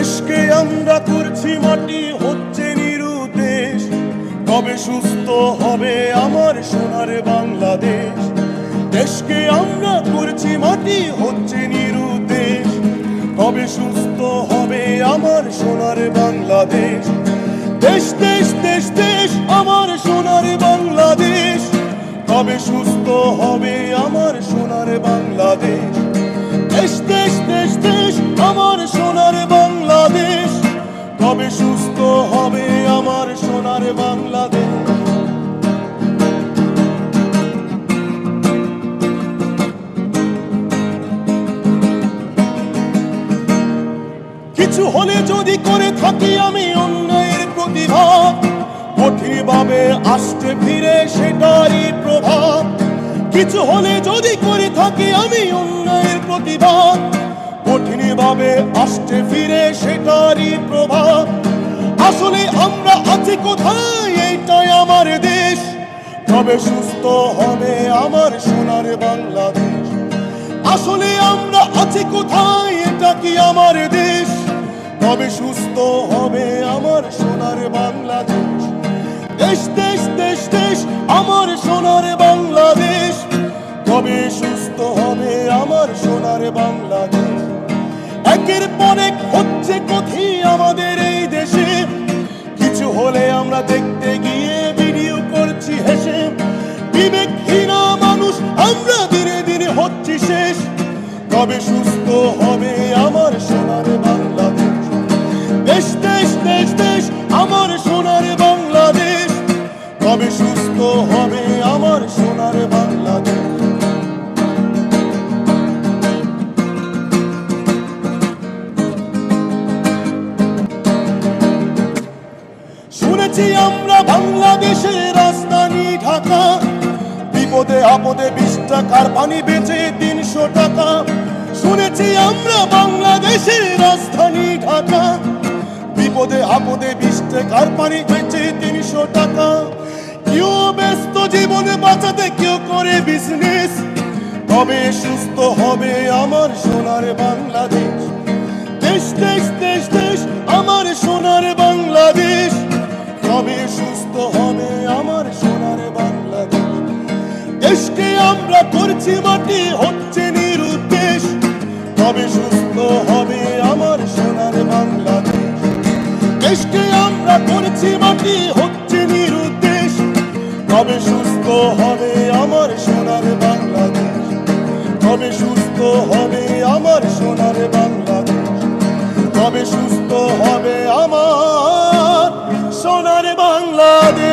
দেশকে আমরা করছি মাটি, হচ্ছে নিরুদ্দেশ। কবে সুস্থ হবে আমার সোনার বাংলাদেশ? দেশকে আমরা করছি মাটি, হচ্ছে নিরুদ্দেশ। কবে সুস্থ হবে আমার সোনার বাংলাদেশ? দেশ দেশ দেশ দেশ আমার সোনার বাংলাদেশ। কবে সুস্থ হবে আমার সোনার বাংলাদেশ? দেশ দেশ দেশ দেশ আমার সোনার বাংলাদেশ। কবে সুস্থ হবে আমার সোনার বাংলাদেশ? কিছু হলে যদি করে থাকি আমি অন্যায়ের প্রতিবাদ, কঠিন ভাবে আসতে ফিরে সেটারই প্রভাব। কিছু হলে যদি করে থাকি আমি অন্যায়ের প্রতিবাদ, কঠিন ভাবে আসতে ফিরে সেটারই প্রভাব। আসলে আমরা আছি কোথায়, এইটাই আমার দেশ। কবে সুস্থ হবে আমার সোনার বাংলাদেশ? আসলে আমরা আছি কোথায়, এটা কি আমার দেশ? কবে সুস্থ হবে আমার সোনার বাংলাদেশ? দেশ দেশ দেশ দেশ আমার সোনার বাংলাদেশ। কবে সুস্থ হবে আমার সোনার বাংলাদেশ? একের পর এক হচ্ছে ক্ষতি আমাদের এই দেশে। কিছু হলে আমরা দেখতে গিয়ে ভিডিও করছি হেসে। বিবেকহীনা মানুষ আমরা দিনে দিনে হচ্ছি শেষ। কবে সুস্থ হবে আমার সোনার বাংলাদেশ? দেশ দেশ দেশ দেশ আমার সোনার বাংলাদেশ। কবে সুস্থ হবে আমার সোনার বাংলাদেশ? শুনেছি আমরা বাংলাদেশের রাজধানী ঢাকা। বিপদে আপদে 20 টাকার পানি বেচে 300 টাকা। শুনেছি আমরা বাংলাদেশের রাজধানী ঢাকা। বিপদে আপদে 20 টাকার পানি বেচে 300 টাকা। কেউ ব্যস্ত জীবনে বাঁচাতে, কেউ করে বিজনেস। কবে সুস্থ হবে আমার সোনার বাংলাদেশ? দেশ দেশ দেশ দেশ আমার সোনার বাংলাদেশ। কবে সুস্থ হবে আমার সোনার বাংলাদেশ? দেশকে আমরা করছি মাটি, হচ্ছে নিরুদ্দেশ। কবে সুস্থ হবে আমার সোনার বাংলাদেশ? দেশকে আমরা করছি মাটি, হচ্ছে নিরুদ্দেশ। কবে সুস্থ হবে আমার সোনার বাংলাদেশ? কবে সুস্থ হবে আমার সোনার বাংলাদেশ? কবে সুস্থ হবে আমার সোনার বাংলাদেশ?